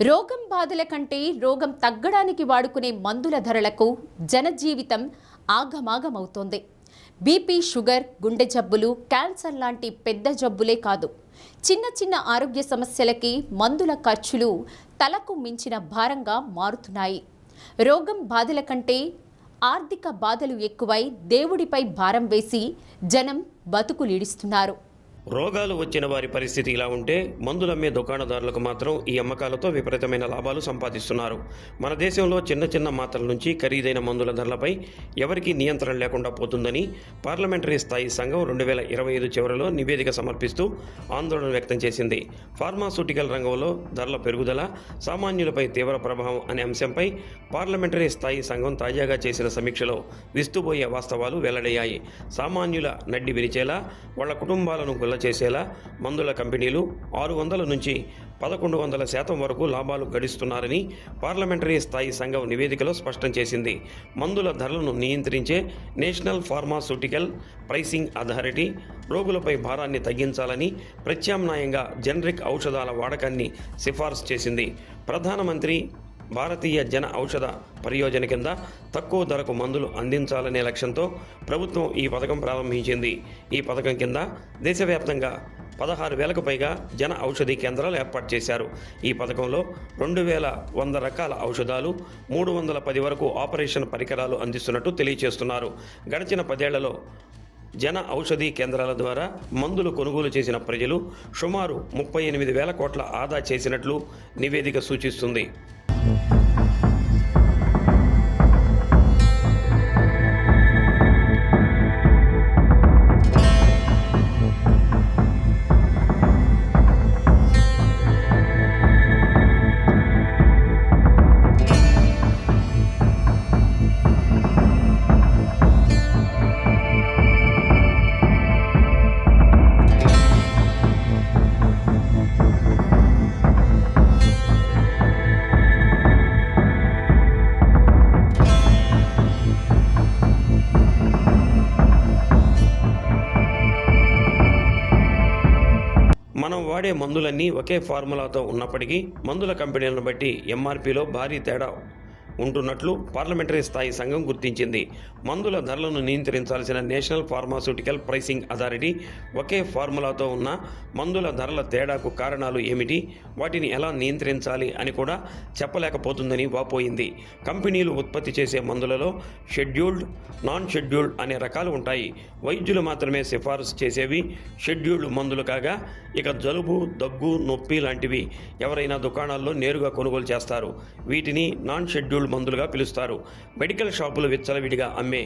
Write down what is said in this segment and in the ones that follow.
రోగం బాధల కంటే రోగం తగ్గడానికి వాడుకునే మందుల ధరలకు జనజీవితం ఆగమాగమవుతోంది. బీపీ, షుగర్, గుండె జబ్బులు, క్యాన్సర్ లాంటి పెద్ద జబ్బులే కాదు, చిన్న చిన్న ఆరోగ్య సమస్యలకి మందుల ఖర్చులు తలకు మించిన భారంగా మారుతున్నాయి. రోగం బాధల కంటే ఆర్థిక బాధలు ఎక్కువై దేవుడిపై భారం వేసి జనం బతుకులీడిస్తున్నారు. రోగాలు వచ్చిన వారి పరిస్థితి ఇలా ఉంటే మందులమ్మే దుకాణదారులకు మాత్రం ఈ అమ్మకాలతో విపరీతమైన లాభాలు సంపాదిస్తున్నారు. మన దేశంలో చిన్న చిన్న మాత్రల నుంచి ఖరీదైన మందుల ధరలపై ఎవరికీ నియంత్రణ లేకుండా పోతుందని పార్లమెంటరీ స్థాయి సంఘం 2025 చివరిలో నివేదిక సమర్పిస్తూ ఆందోళన వ్యక్తం చేసింది. ఫార్మాస్యూటికల్ రంగంలో ధరల పెరుగుదల సామాన్యులపై తీవ్ర ప్రభావం అనే అంశంపై పార్లమెంటరీ స్థాయి సంఘం తాజాగా చేసిన సమీక్షలో విస్తుపోయే వాస్తవాలు వెల్లడయ్యాయి. సామాన్యుల నడ్డి విరిచేలా, వాళ్ల కుటుంబాలను చేసేలా మందుల కంపెనీలు 600 నుంచి 1100% వరకు లాభాలు గడిస్తున్నారని పార్లమెంటరీ స్థాయి సంఘం నివేదికలో స్పష్టం చేసింది. మందుల ధరలను నియంత్రించే నేషనల్ ఫార్మాస్యూటికల్ ప్రైసింగ్ అథారిటీ రోగులపై భారాన్ని తగ్గించాలని ప్రత్యామ్నాయంగా జనరిక్ ఔషధాల వాడకాన్ని సిఫార్సు చేసింది. ప్రధానమంత్రి భారతీయ జన ఔషధ పరియోజన కింద తక్కువ ధరకు మందులు అందించాలనే లక్ష్యంతో ప్రభుత్వం ఈ పథకం ప్రారంభించింది. ఈ పథకం కింద దేశవ్యాప్తంగా 16,000కు పైగా జన ఔషధి కేంద్రాలు ఏర్పాటు చేశారు. ఈ పథకంలో 2,100 రకాల ఔషధాలు, 310 వరకు ఆపరేషన్ పరికరాలు అందిస్తున్నట్టు తెలియజేస్తున్నారు. గడిచిన 10 ఏళ్లలో జన ఔషధి కేంద్రాల ద్వారా మందులు కొనుగోలు చేసిన ప్రజలు సుమారు 38,000 కోట్ల ఆదా చేసినట్లు నివేదిక సూచిస్తుంది. మనం వాడే మందులన్నీ ఒకే ఫార్ములాతో ఉన్నప్పటికీ మందుల కంపెనీలను బట్టి ఎంఆర్పీలో భారీ తేడా ఉంటున్నట్లు పార్లమెంటరీ స్థాయి సంఘం గుర్తించింది. మందుల ధరలను నియంత్రించాల్సిన నేషనల్ ఫార్మాస్యూటికల్ ప్రైసింగ్ అథారిటీ ఒకే ఫార్ములాతో ఉన్న మందుల ధరల తేడాకు కారణాలు ఏమిటి, వాటిని ఎలా నియంత్రించాలి అని కూడా చెప్పలేకపోతుందని వాపోయింది. కంపెనీలు ఉత్పత్తి చేసే మందులలో షెడ్యూల్డ్, నాన్ షెడ్యూల్డ్ అనే రకాలు ఉంటాయి. వైద్యులు మాత్రమే సిఫారసు చేసేవి షెడ్యూల్డ్ మందులు కాగా, ఇక జలుబు, దగ్గు, నొప్పి లాంటివి ఎవరైనా దుకాణాల్లో నేరుగా కొనుగోలు చేస్తారు. వీటిని నాన్ షెడ్యూల్డ్ మందులుగా పిలుస్తారు. మెడికల్ షాపులు విచ్చలవిడిగా అమ్మే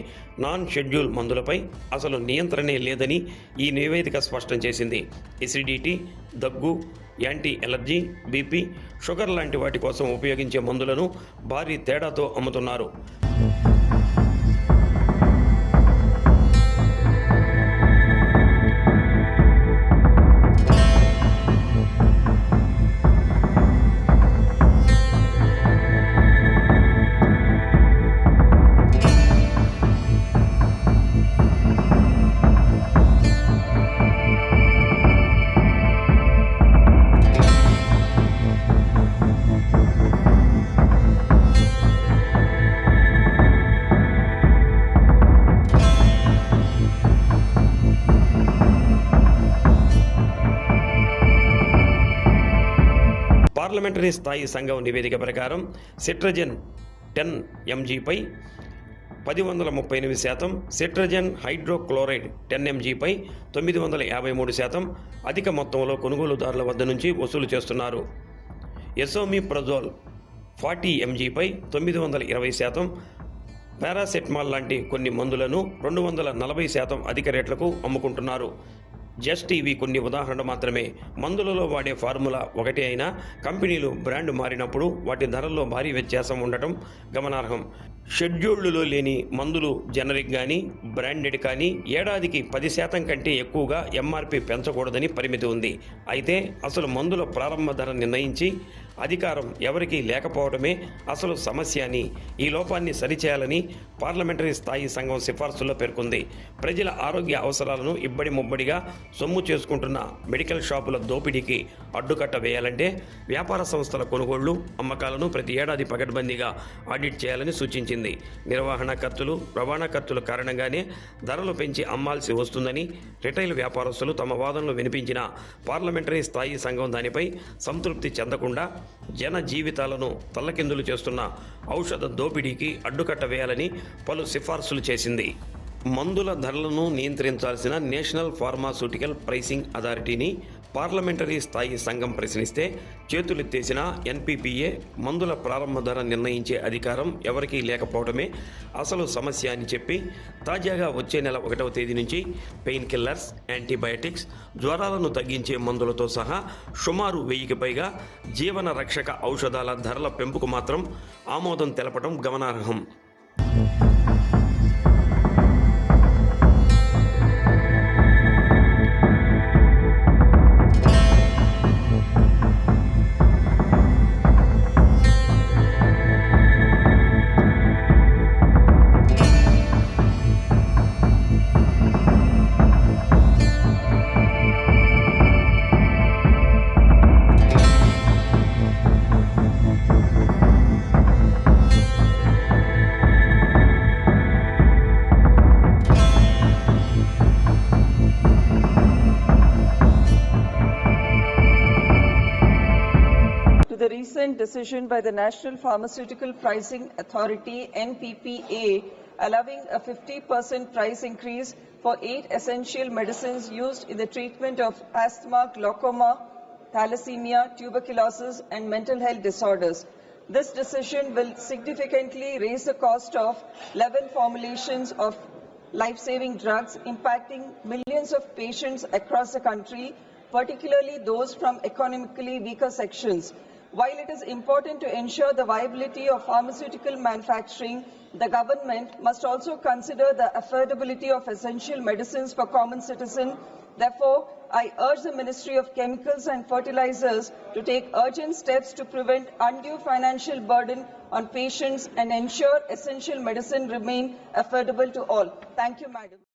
నాన్ షెడ్యూల్ మందులపై అసలు నియంత్రణే లేదని ఈ నివేదిక స్పష్టం చేసింది. ఎసిడిటీ, దగ్గు, యాంటీ ఎలర్జీ, బీపీ, షుగర్ లాంటి వాటి కోసం ఉపయోగించే మందులను భారీ తేడాతో అమ్ముతున్నారు. పార్లమెంటరీ స్థాయి సంఘం నివేదిక ప్రకారం సిట్రజిన్ 10 mgపై 1038%, సిట్రజిన్ హైడ్రోక్లోరైడ్ 10 mgపై 953% అధిక మొత్తంలో కొనుగోలుదారుల వద్ద నుంచి వసూలు చేస్తున్నారు. ఎసోమిప్రజోల్ 40 mgపై 920%, పారాసెటమాల్ లాంటి కొన్ని మందులను 240% అధిక రేట్లకు అమ్ముకుంటున్నారు. జస్ట్ ఇవి కొన్ని ఉదాహరణలు మాత్రమే. మందులలో వాడే ఫార్ములా ఒకటే అయినా కంపెనీలు బ్రాండ్ మారినప్పుడు వాటి ధరల్లో భారీ వ్యత్యాసం ఉండటం గమనార్హం. షెడ్యూల్డ్లో లేని మందులు జనరిక్ కానీ బ్రాండెడ్ కానీ ఏడాదికి 10% కంటే ఎక్కువగా ఎంఆర్పి పెంచకూడదని పరిమితి ఉంది. అయితే అసలు మందుల ప్రారంభ ధర నిర్ణయించి అధికారం ఎవరికీ లేకపోవడమే అసలు సమస్య అని, ఈ లోపాన్ని సరిచేయాలని పార్లమెంటరీ స్థాయి సంఘం సిఫార్సుల్లో పేర్కొంది. ప్రజల ఆరోగ్య అవసరాలను ఇబ్బడి ముబ్బడిగా సొమ్ము చేసుకుంటున్న మెడికల్ షాపుల దోపిడీకి అడ్డుకట్ట వేయాలంటే వ్యాపార సంస్థల కొనుగోళ్లు, అమ్మకాలను ప్రతి ఏడాది పకడ్బందీగా ఆడిట్ చేయాలని సూచించింది. నిర్వహణ ఖర్చులు, రవాణా ఖర్చుల కారణంగానే ధరలు పెంచి అమ్మాల్సి వస్తుందని రిటైల్ వ్యాపారస్తులు తమ వాదనలు వినిపించిన పార్లమెంటరీ స్థాయి సంఘం దానిపై సంతృప్తి చెందకుండా జన జీవితాలను తల్లకిందులు చేస్తున్న ఔషధ దోపిడీకి అడ్డుకట్ట వేయాలని పలు సిఫార్సులు చేసింది. మందుల ధరలను నియంత్రించాల్సిన నేషనల్ ఫార్మాస్యూటికల్ ప్రైసింగ్ అథారిటీని పార్లమెంటరీ స్థాయి సంఘం ప్రశ్నిస్తే చేతులెత్తేసిన ఎన్పీపీఏ మందుల ప్రారంభ ధర నిర్ణయించే అధికారం ఎవరికీ లేకపోవడమే అసలు సమస్య అని చెప్పి తాజాగా వచ్చే నెల 1వ తేదీ నుంచి పెయిన్ కిల్లర్స్, యాంటీబయాటిక్స్, జ్వరాలను తగ్గించే మందులతో సహా సుమారు 1000కి పైగా జీవన రక్షక ఔషధాల ధరల పెంపుకు మాత్రం ఆమోదం తెలపడం గమనార్హం. The recent decision by the National Pharmaceutical Pricing Authority (NPPA) allowing a 50% price increase for 8 essential medicines used in the treatment of asthma, glaucoma, thalassemia, tuberculosis and mental health disorders. This decision will significantly raise the cost of 11 formulations of life-saving drugs impacting millions of patients across the country, particularly those from economically weaker sections. While it is important to ensure the viability of pharmaceutical manufacturing, the government must also consider the affordability of essential medicines for common citizens. Therefore, I urge the Ministry of Chemicals and Fertilizers to take urgent steps to prevent undue financial burden on patients and ensure essential medicine remain affordable to all. Thank you, Madam.